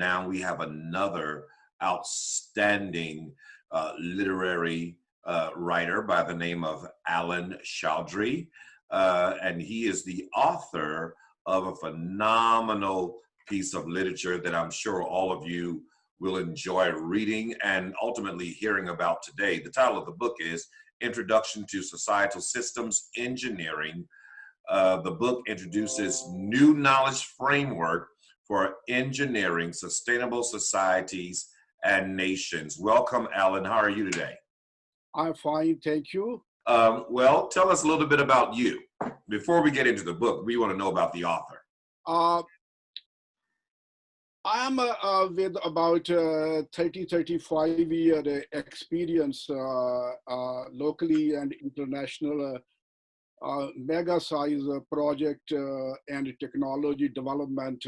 now we have another outstanding literary writer by the name of Alan Choudhry, and he is the author of a phenomenal piece of literature that I'm sure all of you will enjoy reading and ultimately hearing about today. The title of the book is Introduction to Societal Systems Engineering. The book introduces new knowledge framework for engineering sustainable societies and nations. Welcome, Alan. How are you today? I'm fine, thank you. Well, tell us a little bit about you. Before we get into the book, we want to know about the author. I am with about 35 year experience locally and international mega size project and technology development.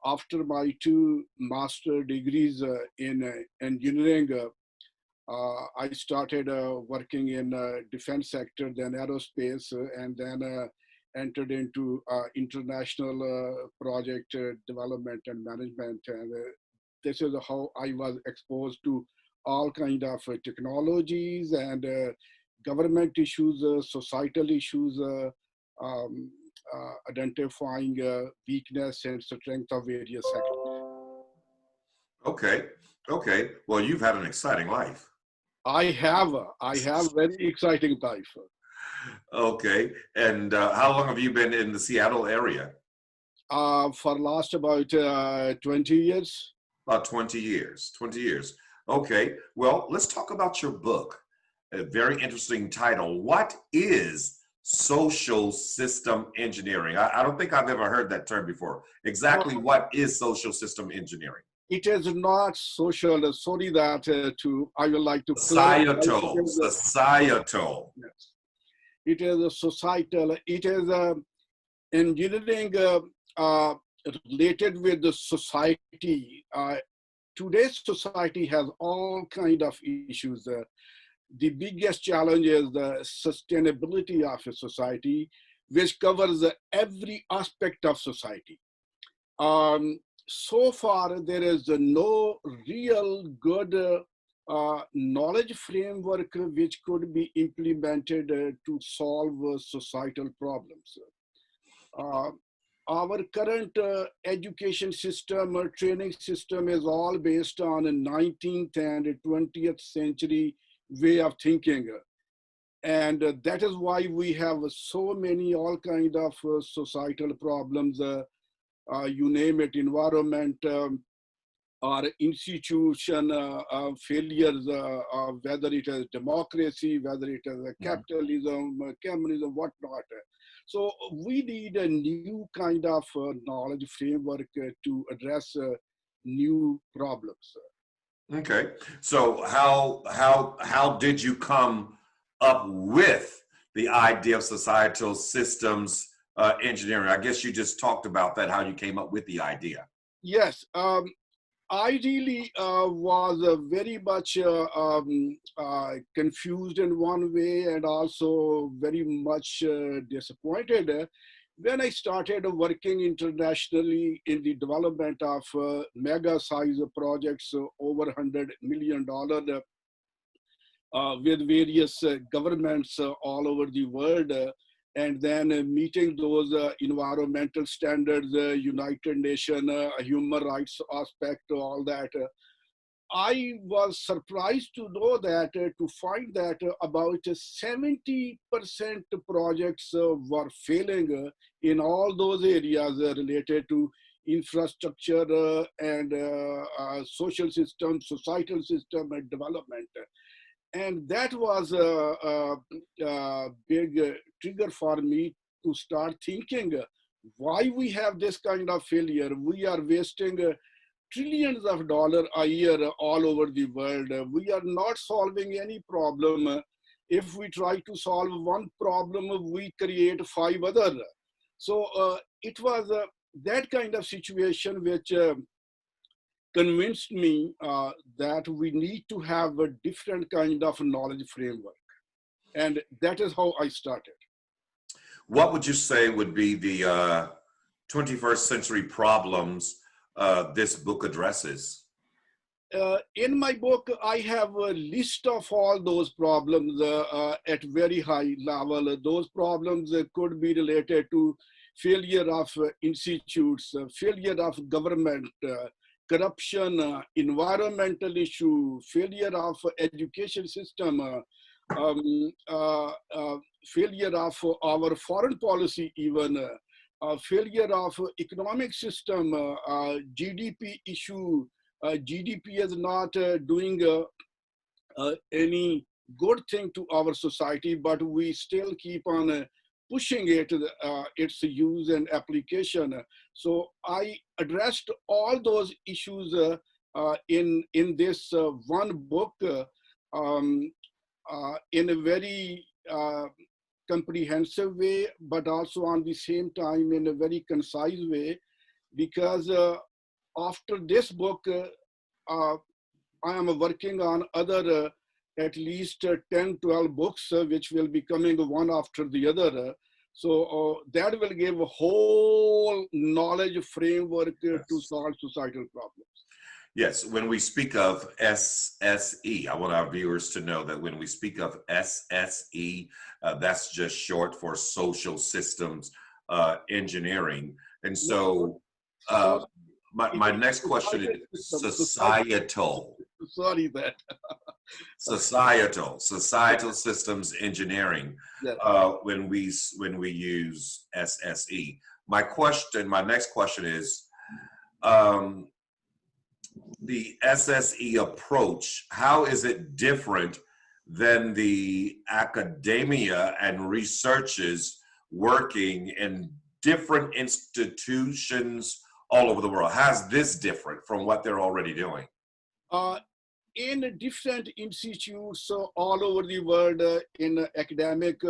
After my 2 master degrees in engineering, I started working in defense sector, then aerospace, and then entered into international project development and management. And this is how I was exposed to all kind of technologies and government issues, societal issues, identifying weakness and strength of various sectors. Okay. Well, you've had an exciting life. I have very exciting life. Okay, and how long have you been in the Seattle area? For last about 20 years. About 20 years, 20 years. Okay, well, let's talk about your book. A very interesting title. What is social system engineering? I don't think I've ever heard that term before. Exactly what is social system engineering? It is not social. Sorry that I would like to societal. Yes. It is a societal. It is engineering related with the society. Today's society has all kind of issues. The biggest challenge is the sustainability of a society, which covers every aspect of society. So far, there is no real good knowledge framework which could be implemented to solve societal problems. Our current education system or training system is all based on a 19th and 20th century way of thinking. And that is why we have so many all kind of societal problems, you name it, environment, or institution failures, whether it is democracy, whether it is capitalism, communism, whatnot. So we need a new kind of knowledge framework to address new problems. Okay, so how did you come up with the idea of societal systems engineering? I guess you just talked about that, how you came up with the idea. Yes. I really was very much confused in one way and also very much disappointed when I started working internationally in the development of mega size projects over $100 million with various governments all over the world. And then meeting those environmental standards, United Nations, human rights aspect, all that. I was surprised to know that, to find that about 70% projects were failing in all those areas related to infrastructure and social system, societal system and development. And that was a big trigger for me to start thinking why we have this kind of failure. We are wasting trillions of dollars a year all over the world. We are not solving any problem. If we try to solve one problem, we create 5 others. So it was that kind of situation which convinced me that we need to have a different kind of knowledge framework. And that is how I started. What would you say would be the 21st century problems this book addresses? In my book, I have a list of all those problems at very high level. Those problems could be related to failure of institutes, failure of government, corruption, environmental issue, failure of education system, um, uh, uh, failure of our foreign policy even, failure of economic system, GDP issue. GDP is not doing any good thing to our society, but we still keep on pushing its use and application. So I addressed all those issues in this one book um, in a very comprehensive way, but also on the same time in a very concise way, because after this book, I am working on other at least 10, 12 books, which will be coming one after the other. So that will give a whole knowledge framework to solve societal problems. Yes, when we speak of SSE, I want our viewers to know that when we speak of SSE, that's just short for social systems engineering. And so my next question is societal. Sorry, that. Societal systems engineering. Yeah. When we use SSE. My next question is, the SSE approach, how is it different than the academia and researchers working in different institutions all over the world? How's this different from what they're already doing? In different institutes all over the world, in academic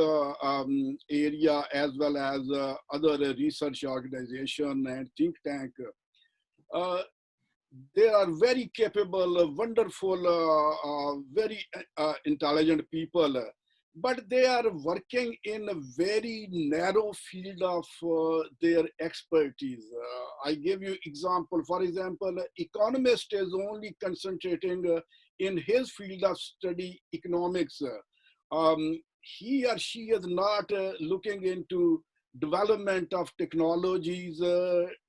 area, as well as other research organization and think tank, they are very capable, wonderful, very intelligent people, but they are working in a very narrow field of their expertise. I give you example. For example, economist is only concentrating in his field of study, economics. He or she is not looking into development of technologies,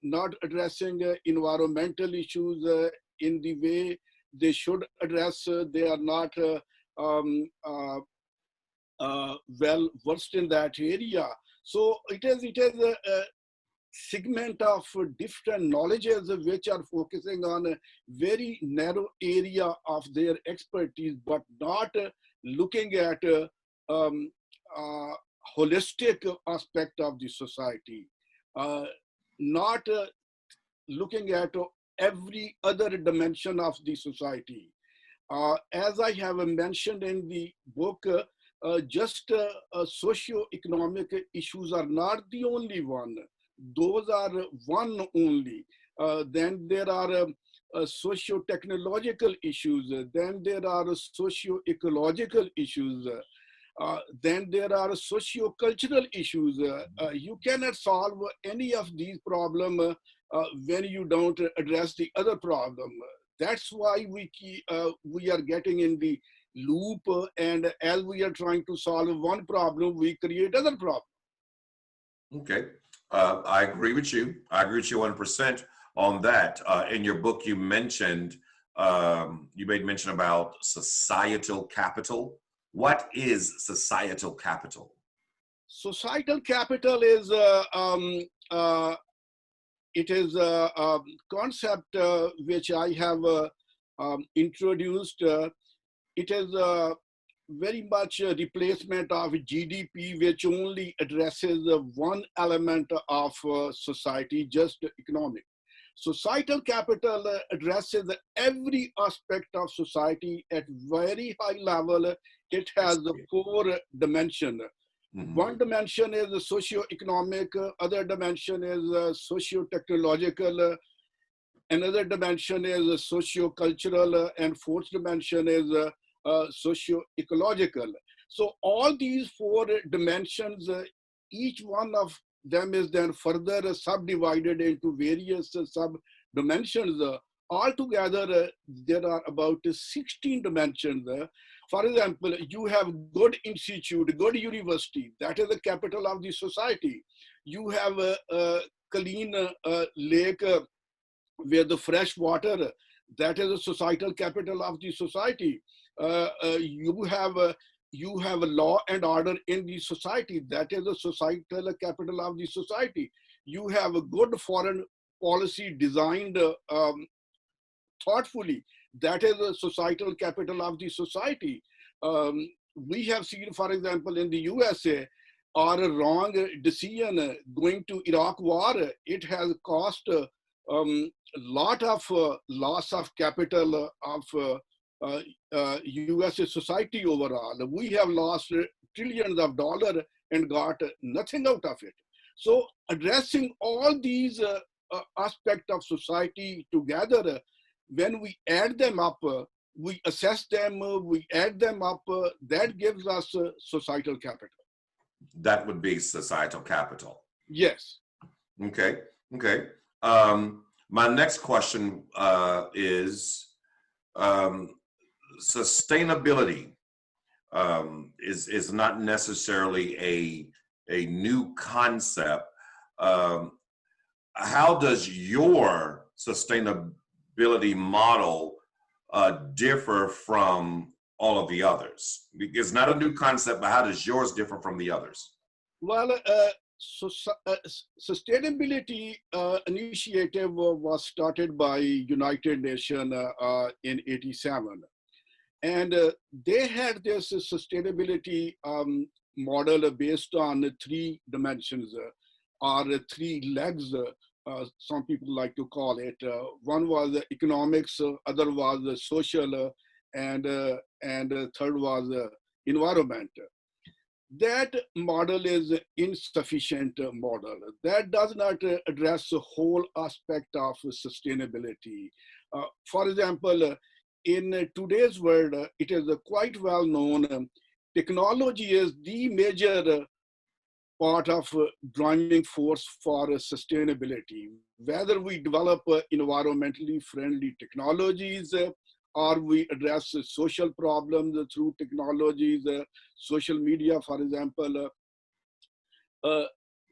not addressing environmental issues in the way they should address. They are not well versed in that area. So it is a segment of different knowledges which are focusing on a very narrow area of their expertise, but not looking at holistic aspect of the society, not looking at every other dimension of the society. As I have mentioned in the book, just socio-economic issues are not the only one. Those are one only. Then there are socio-technological issues. Then there are socio-ecological issues. Then there are socio-cultural issues. You cannot solve any of these problems when you don't address the other problem. That's why we are getting in the loop, and as we are trying to solve one problem, we create other problems. Okay, I agree with you. I agree with you 100% on that. In your book, you mentioned, you made mention about societal capital. What is societal capital? Societal capital is it is a concept which I have introduced. It is very much a replacement of GDP, which only addresses one element of society, just economic. Societal capital addresses every aspect of society at very high level. It has four dimensions. Mm-hmm. One dimension is socio-economic, other dimension is socio-technological, another dimension is socio-cultural, and fourth dimension is socio-ecological. So all these four dimensions, each one of them is then further subdivided into various dimensions. Altogether, there are about 16 dimensions. For example, you have good institute, good university, that is the capital of the society. You have a clean lake with the fresh water, that is the societal capital of the society. You have a law and order in the society, that is the societal capital of the society. You have a good foreign policy designed thoughtfully, that is the societal capital of the society. We have seen, for example, in the USA, or a wrong decision going to Iraq war, it has cost lot of loss of capital of USA society overall. We have lost trillions of dollars and got nothing out of it. So addressing all these aspects of society together, when we add them up, we assess them, we add them up, that gives us societal capital. That would be societal capital. Yes. Okay. Okay. My next question is sustainability is not necessarily a new concept. How does your sustainability model differ from all of the others? It's not a new concept, but how does yours differ from the others? Well, sustainability initiative was started by United Nations in '87. And they had this sustainability model based on 3 dimensions or 3 legs, some people like to call it. One was economics, other was social, and third was environment. That model is insufficient model. That does not address the whole aspect of sustainability. For example, in today's world, it is quite well known, technology is the major part of driving force for sustainability. Whether we develop environmentally friendly technologies, or we address social problems through technologies, social media, for example.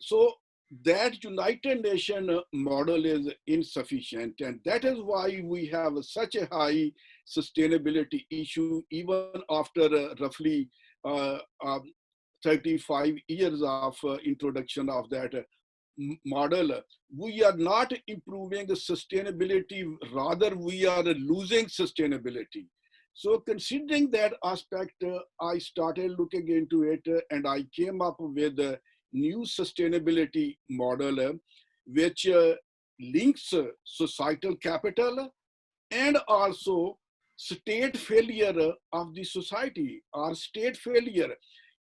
So that United Nations model is insufficient, and that is why we have such a high sustainability issue even after roughly 35 years of introduction of that model. We are not improving the sustainability, rather we are losing sustainability. So considering that aspect, I started looking into it, and I came up with a new sustainability model which links societal capital and also state failure of the society, or state failure.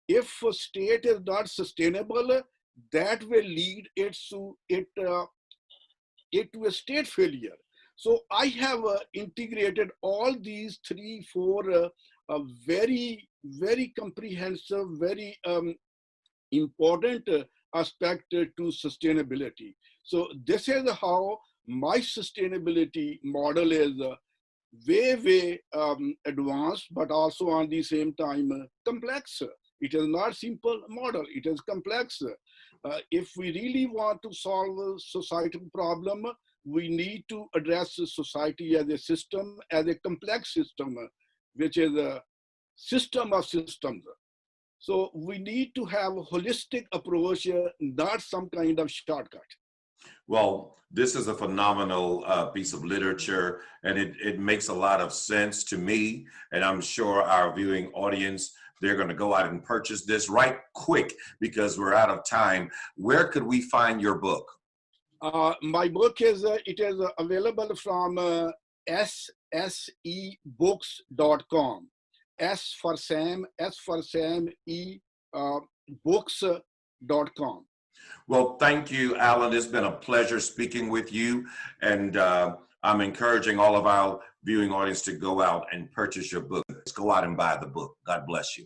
If a state is not sustainable, that will lead it to a state failure. So I have integrated all these 3, 4 very, very comprehensive, very important aspect to sustainability. So this is how my sustainability model is way advanced, but also on the same time complex. It is not simple model, it is complex. If we really want to solve a societal problem, we need to address society as a system, as a complex system, which is a system of systems. So we need to have a holistic approach, not some kind of shortcut. Well, this is a phenomenal piece of literature, and it makes a lot of sense to me, and I'm sure our viewing audience, they're going to go out and purchase this right quick because we're out of time. Where could we find your book? My book is available from ssebooks.com. S for Sam, E, books.com. Well, thank you, Alan. It's been a pleasure speaking with you. And I'm encouraging all of our viewing audience to go out and purchase your book. Let's go out and buy the book. God bless you.